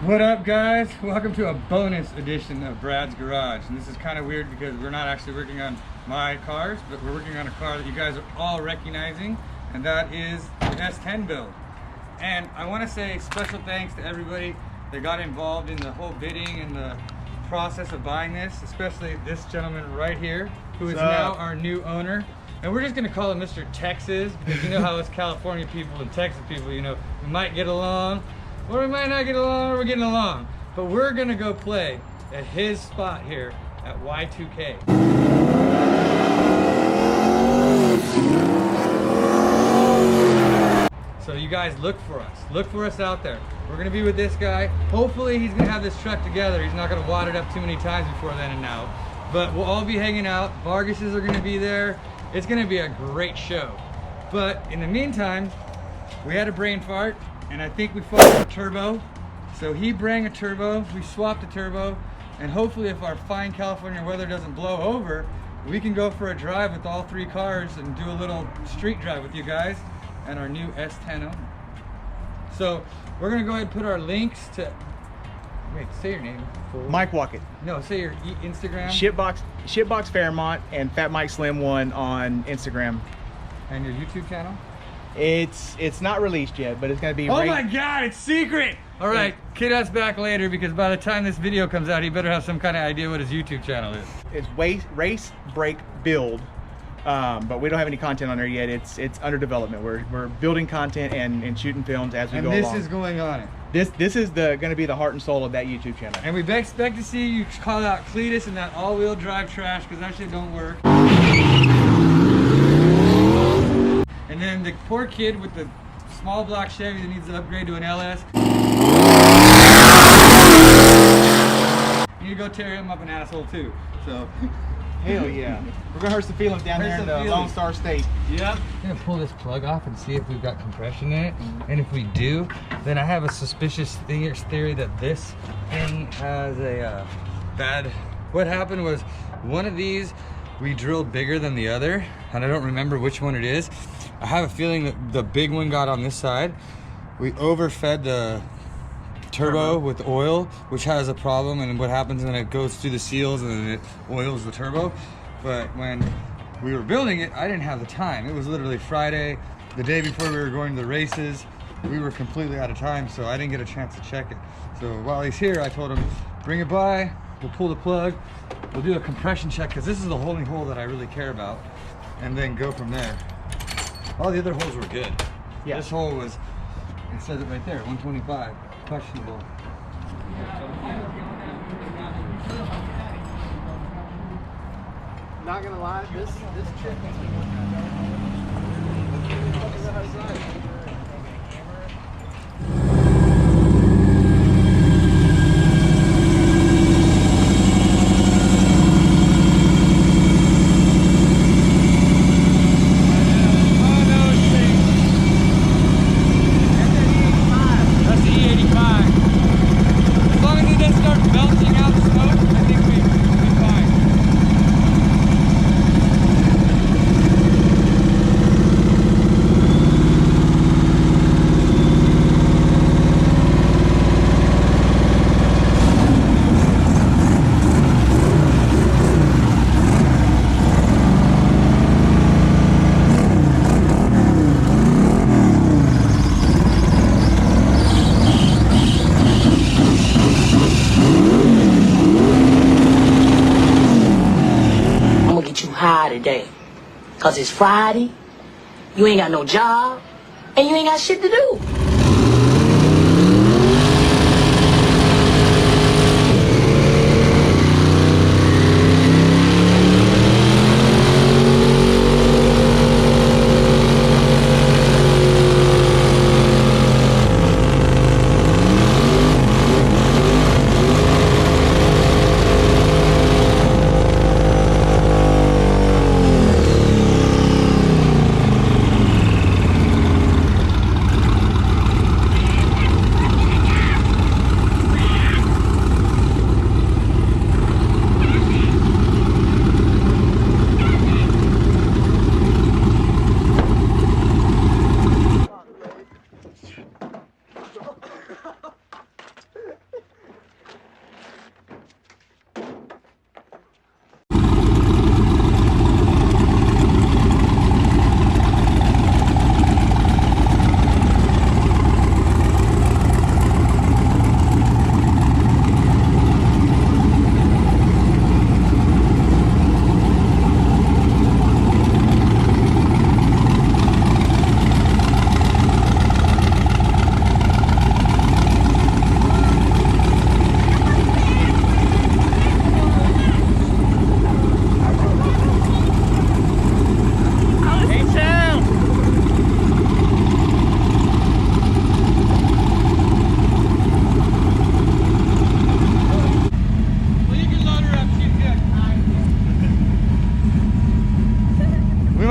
What up, guys? Welcome to a bonus edition of Brad's Garage. And this is kind of weird because we're not actually working on my cars, but we're working on a car that you guys are all recognizing, and that is the S10 build. And I want to say special thanks to everybody that got involved in the whole bidding and the process of buying this, especially this gentleman right here, who is now our new owner. And we're just going to call him Mr. Texas, because you know how us California people and Texas people, you know, we might get along, or we might not get along, or we're getting along. But we're going to go play at his spot here at Y2K. So you guys look for us. Look for us out there. We're going to be with this guy. Hopefully he's going to have this truck together. He's not going to wad it up too many times before then and now. But we'll all be hanging out. Vargases are going to be there. It's going to be a great show. But in the meantime, we had a brain fart. And I think we fucked a turbo. So he brought a turbo, we swapped a turbo, and hopefully if our fine California weather doesn't blow over, we can go for a drive with all three cars and do a little street drive with you guys and our new S10 owner. So we're gonna go ahead and put our links to, wait, say your name. Mike Wackett. No, say your Instagram. Shitbox Fairmont and Fat Mike Slim 1 on Instagram. And your YouTube channel? It's not released yet, but it's gonna be. Oh my God, it's secret! All right, kid us back later, because by the time this video comes out, he better have some kind of idea what his YouTube channel is. It's Race Break Build, but we don't have any content on there yet. It's under development. We're building content and shooting films as we go along. And this is going on it. This is gonna be the heart and soul of that YouTube channel. And we expect to see you call out Cletus and that all-wheel drive trash, because that shit don't work. And then the poor kid with the small block Chevy that needs to upgrade to an LS. You need to go tear him up an asshole too. So, hell yeah. We're gonna hurt some feelings down there in the Lone Star State. Yep. I'm gonna pull this plug off and see if we've got compression in it. And if we do, then I have a suspicious theory that this thing has a bad... What happened was one of these we drilled bigger than the other, and I don't remember which one it is. I have a feeling that the big one got on this side. We overfed the turbo with oil, which has a problem, and what happens when it goes through the seals and then it oils the turbo. But when we were building it, I didn't have the time. It was literally Friday, the day before we were going to the races. We were completely out of time, so I didn't get a chance to check it. So while he's here, I told him, bring it by, we'll pull the plug, we'll do a compression check, because this is the only hole that I really care about, and then go from there. All the other holes were good. Yeah. This hole was, it says it right there, 125, questionable. Not gonna lie, this chick high today. Cause it's Friday, you ain't got no job, and you ain't got shit to do.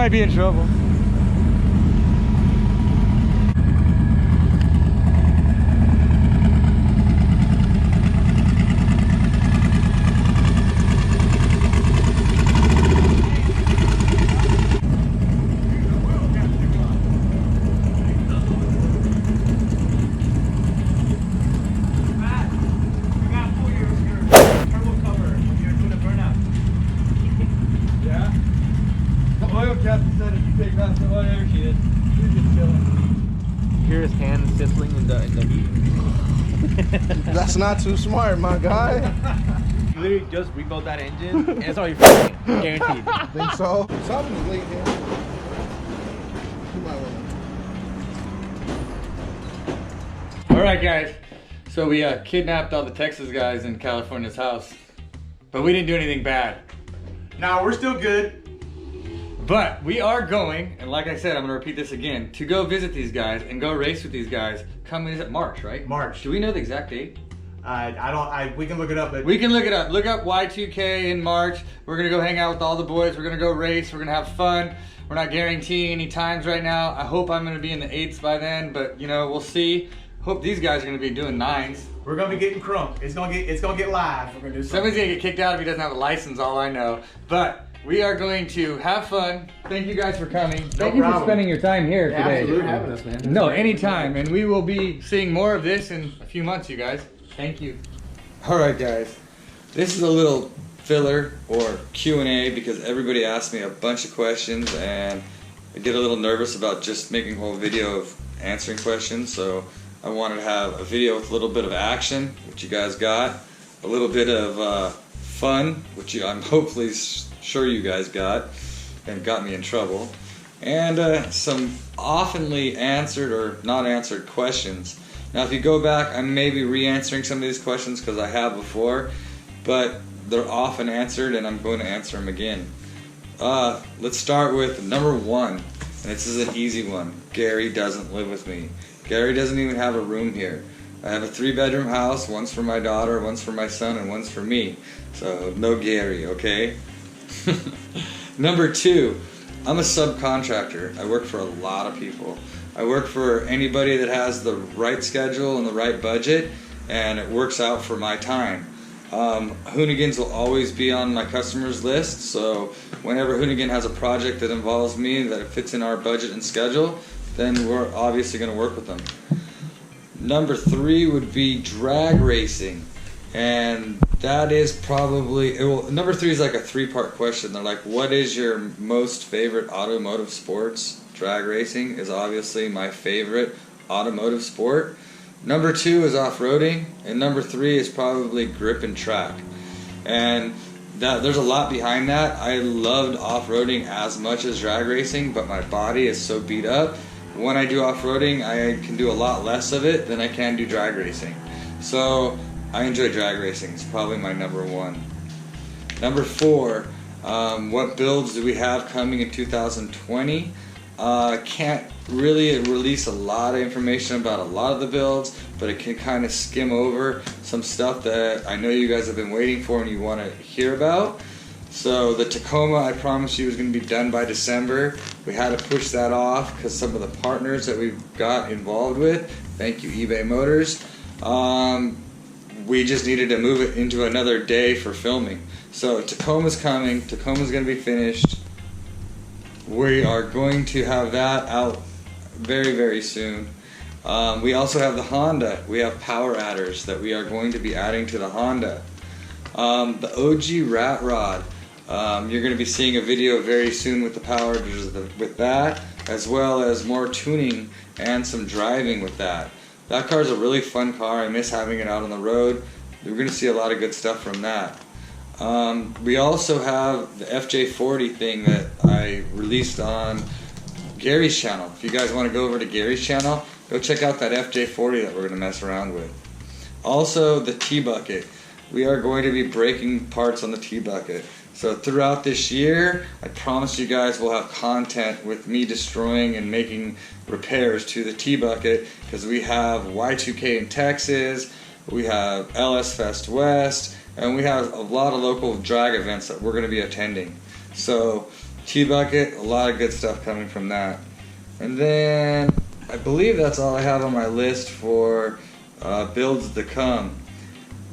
might be in trouble. Captain said if you take off the oil, she is. She's just chilling. Hear his hand sizzling in the heat. That's not too smart, my guy. You literally just rebuilt that engine and it's already fucking guaranteed. Think so? Something's late here. You might want All right, guys. So we kidnapped all the Texas guys in California's house, but we didn't do anything bad. Nah, we're still good. But we are going, and like I said, I'm gonna repeat this again, to go visit these guys and go race with these guys. Coming, is it March, right? March. Do we know the exact date? We can look it up, but We can look it up. Look up Y2K in March. We're gonna go hang out with all the boys. We're gonna go race. We're gonna have fun. We're not guaranteeing any times right now. I hope I'm gonna be in the 8s by then, but you know, we'll see. Hope these guys are gonna be doing 9s. we're gonna be getting crunk. It's gonna get live. We're gonna do something. Somebody's gonna get kicked out if he doesn't have a license, all I know. But we are going to have fun. Thank you guys for coming. Thank you for spending your time here today. Absolutely for having us, man. No, anytime. And we will be seeing more of this in a few months, you guys. Thank you. All right, guys. This is a little filler or Q&A because everybody asked me a bunch of questions and I get a little nervous about just making a whole video of answering questions. So I wanted to have a video with a little bit of action, which you guys got. A little bit of fun, which I'm hopefully sure you guys got and got me in trouble, and some oftenly answered or not answered questions. Now if you go back, I may be re-answering some of these questions because I have before, but they're often answered and I'm going to answer them again. Let's start with number 1, and this is an easy one. Gary doesn't live with me. Gary doesn't even have a room here. I have a 3-bedroom house, one's for my daughter, one's for my son, and one's for me. So no Gary, okay? Number 2, I'm a subcontractor. I work for a lot of people. I work for anybody that has the right schedule and the right budget, and it works out for my time. Hoonigans will always be on my customers list, so whenever Hoonigan has a project that involves me that fits in our budget and schedule, then we're obviously going to work with them. Number 3 would be drag racing. And that is probably, number 3 is like a 3-part question. They're like, what is your most favorite automotive sports? Drag racing is obviously my favorite automotive sport. Number 2 is off-roading, and number 3 is probably grip and track. And there's a lot behind that. I loved off-roading as much as drag racing, but my body is so beat up. When I do off-roading, I can do a lot less of it than I can do drag racing. So I enjoy drag racing. It's probably my number 1. Number 4, what builds do we have coming in 2020? Can't really release a lot of information about a lot of the builds, but it can kind of skim over some stuff that I know you guys have been waiting for and you want to hear about. So the Tacoma, I promised you, was going to be done by December. We had to push that off because some of the partners that we've got involved with, thank you eBay Motors, we just needed to move it into another day for filming. So Tacoma's coming, Tacoma's going to be finished. We are going to have that out very, very soon. We also have the Honda. We have power adders that we are going to be adding to the Honda. The OG Rat Rod. You're going to be seeing a video very soon with the power adders with that, as well as more tuning and some driving with that. That car is a really fun car. I miss having it out on the road. We're going to see a lot of good stuff from that. We also have the FJ40 thing that I released on Gary's channel. If you guys want to go over to Gary's channel, go check out that FJ40 that we're going to mess around with. Also, the T-Bucket. We are going to be breaking parts on the T-Bucket. So throughout this year, I promise you guys we'll have content with me destroying and making repairs to the T-Bucket, because we have Y2K in Texas, we have LS Fest West, and we have a lot of local drag events that we're going to be attending. So T-Bucket, a lot of good stuff coming from that. And then I believe that's all I have on my list for builds to come.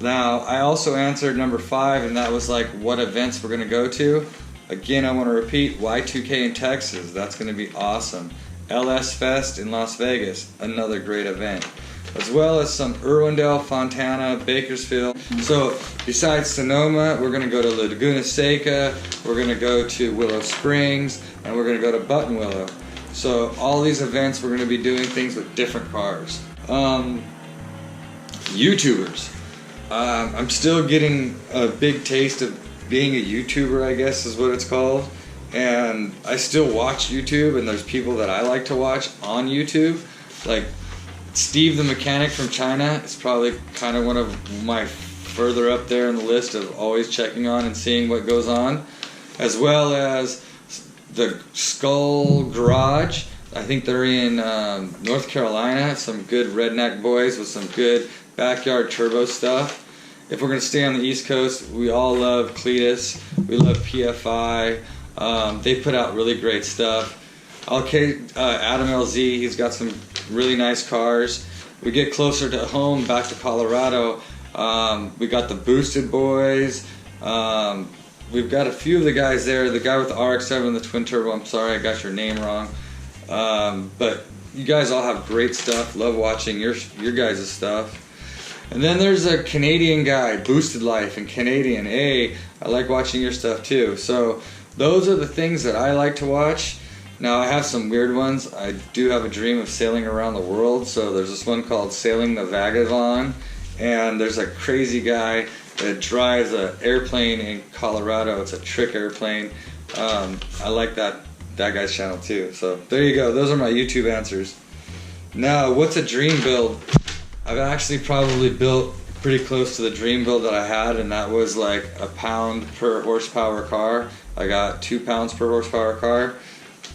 Now, I also answered number 5, and that was like what events we're going to go to. Again, I want to repeat, Y2K in Texas, that's going to be awesome. LS Fest in Las Vegas, another great event. As well as some Irwindale, Fontana, Bakersfield. So besides Sonoma, we're going to go to Laguna Seca, we're going to go to Willow Springs, and we're going to go to Buttonwillow. So all these events, we're going to be doing things with different cars. YouTubers. I'm still getting a big taste of being a YouTuber, I guess is what it's called. And I still watch YouTube, and there's people that I like to watch on YouTube. Like Steve the Mechanic from China is probably kind of one of my further up there in the list of always checking on and seeing what goes on. As well as the Skull Garage. I think they're in North Carolina. Some good redneck boys with some good backyard turbo stuff. If we're going to stay on the East Coast, we all love Cletus. We love PFI. They put out really great stuff. Okay, Adam LZ, he's got some really nice cars. We get closer to home, back to Colorado. We got the Boosted Boys. We've got a few of the guys there. The guy with the RX-7 and the twin turbo, I'm sorry I got your name wrong. But you guys all have great stuff. Love watching your guys' stuff. And then there's a Canadian guy, Boosted Life and Canadian. Hey, I like watching your stuff too. So those are the things that I like to watch. Now I have some weird ones. I do have a dream of sailing around the world. So there's this one called Sailing the Vagabond. And there's a crazy guy that drives an airplane in Colorado. It's a trick airplane. I like that guy's channel too. So there you go. Those are my YouTube answers. Now, what's a dream build? I've actually probably built pretty close to the dream build that I had, and that was like a pound per horsepower car. I got 2 pounds per horsepower car.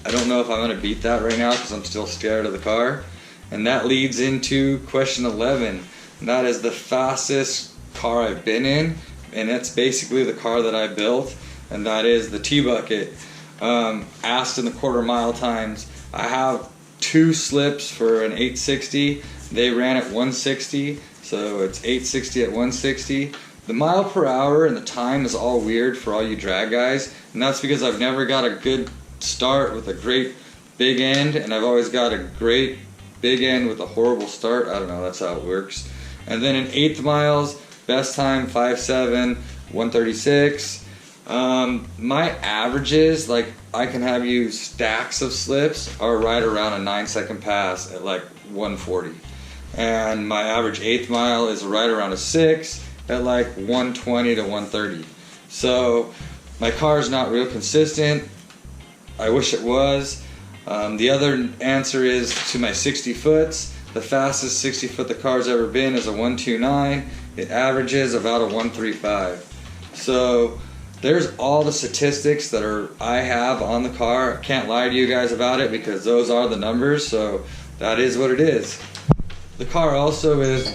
I don't know if I'm going to beat that right now because I'm still scared of the car. And that leads into question 11. And that is the fastest car I've been in, and it's basically the car that I built, and that is the T-Bucket. Asked in the quarter-mile times. I have 2 slips for an 860. They ran at 160, so it's 860 at 160. The mile per hour and the time is all weird for all you drag guys, and that's because I've never got a good start with a great big end, and I've always got a great big end with a horrible start. I don't know, that's how it works. And then in 8th miles, best time 5.7, 136. My averages, like I can have you stacks of slips, are right around a 9-second pass at like 140. And my average 8th mile is right around a 6 at like 120 to 130. So my car is not real consistent. I wish it was. The other answer is to my 60 foots. The fastest 60 foot the car's ever been is a 129. It averages about a 135. So there's all the statistics that I have on the car. I can't lie to you guys about it because those are the numbers, so that is what it is. The car also is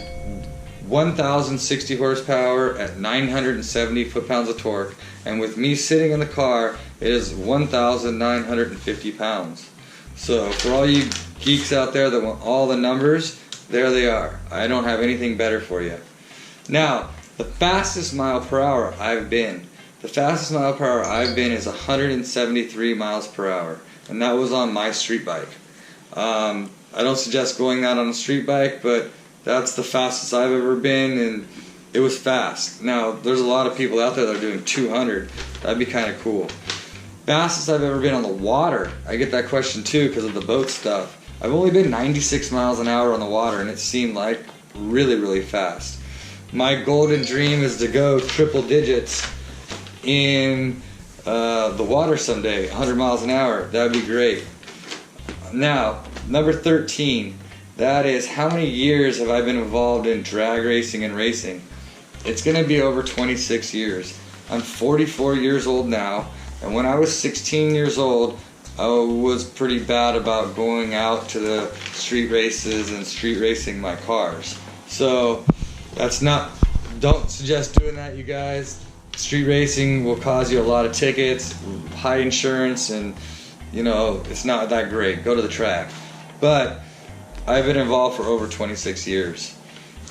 1,060 horsepower at 970 foot-pounds of torque, and with me sitting in the car, it is 1,950 pounds. So for all you geeks out there that want all the numbers, there they are. I don't have anything better for you. Now, the fastest mile per hour I've been. The fastest mile per hour I've been is 173 miles per hour, and that was on my street bike. I don't suggest going that on a street bike, but that's the fastest I've ever been, and it was fast. Now, there's a lot of people out there that are doing 200. That'd be kind of cool. Fastest I've ever been on the water. I get that question too because of the boat stuff. I've only been 96 miles an hour on the water, and it seemed like really, really fast. My golden dream is to go triple digits in the water someday, 100 miles an hour. That'd be great. Now, number 13, that is how many years have I been involved in drag racing and racing? It's going to be over 26 years. I'm 44 years old now, and when I was 16 years old, I was pretty bad about going out to the street races and street racing my cars. So that's not, don't suggest doing that, you guys. street racing will cause you a lot of tickets, high insurance, and you know, it's not that great. Go to the track. But I've been involved for over 26 years.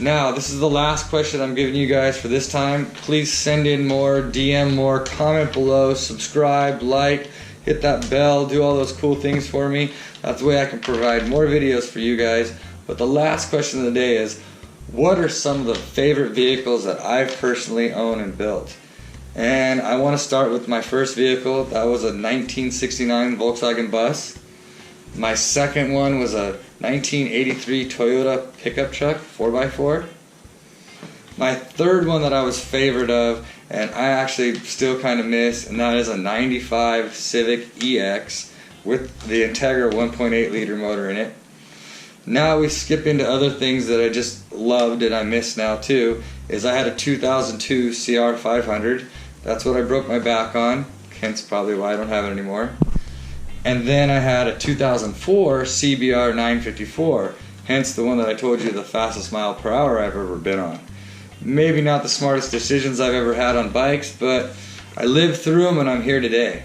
Now, this is the last question I'm giving you guys for this time. Please send in more, DM more, comment below, subscribe, like, hit that bell, do all those cool things for me. That's the way I can provide more videos for you guys. But the last question of the day is, what are some of the favorite vehicles that I've personally owned and built? And I want to start with my first vehicle. That was a 1969 Volkswagen bus. My second one was a 1983 Toyota pickup truck, 4x4. My third one that I was favored of, and I actually still kind of miss, and that is a 95 Civic EX with the Integra 1.8 liter motor in it. Now we skip into other things that I just loved and I miss now too, is I had a 2002 CR 500. That's what I broke my back on, hence probably why I don't have it anymore. And then I had a 2004 CBR 954, hence the one that I told you the fastest mile per hour I've ever been on. Maybe not the smartest decisions I've ever had on bikes, but I lived through them and I'm here today.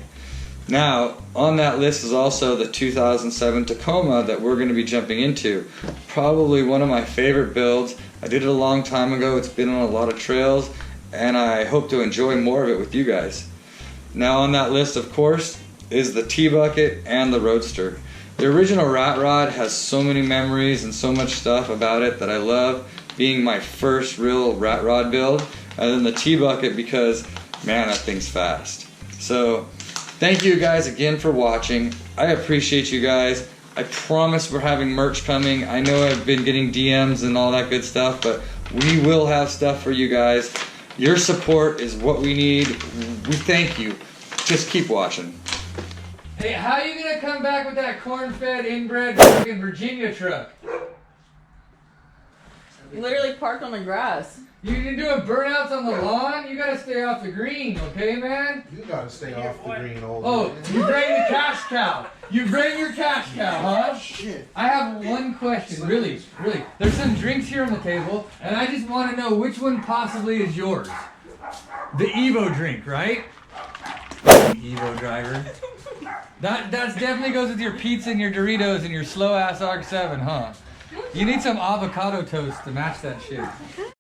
Now, on that list is also the 2007 Tacoma that we're going to be jumping into. Probably one of my favorite builds. I did it a long time ago. It's been on a lot of trails, and I hope to enjoy more of it with you guys. Now on that list, of course, is the T-Bucket and the Roadster. The original Rat Rod has so many memories and so much stuff about it that I love, being my first real Rat Rod build. And then the T-Bucket because, man, that thing's fast. So, thank you guys again for watching. I appreciate you guys. I promise we're having merch coming. I know I've been getting DMs and all that good stuff, but we will have stuff for you guys. Your support is what we need. We thank you. Just keep watching. Hey, how are you gonna come back with that corn-fed, inbred fucking Virginia truck? Literally parked on the grass. You doing burnouts on the lawn? You gotta stay off the green, okay, man? You gotta stay off the green, old Oh, man. you bring the cash cow. You bring your cash cow, huh? Shit. I have one question, really. There's some drinks here on the table, and I just want to know which one possibly is yours. The Evo drink, right? Evo driver. That definitely goes with your pizza and your Doritos and your slow-ass ARC-7, huh? You need some avocado toast to match that shit.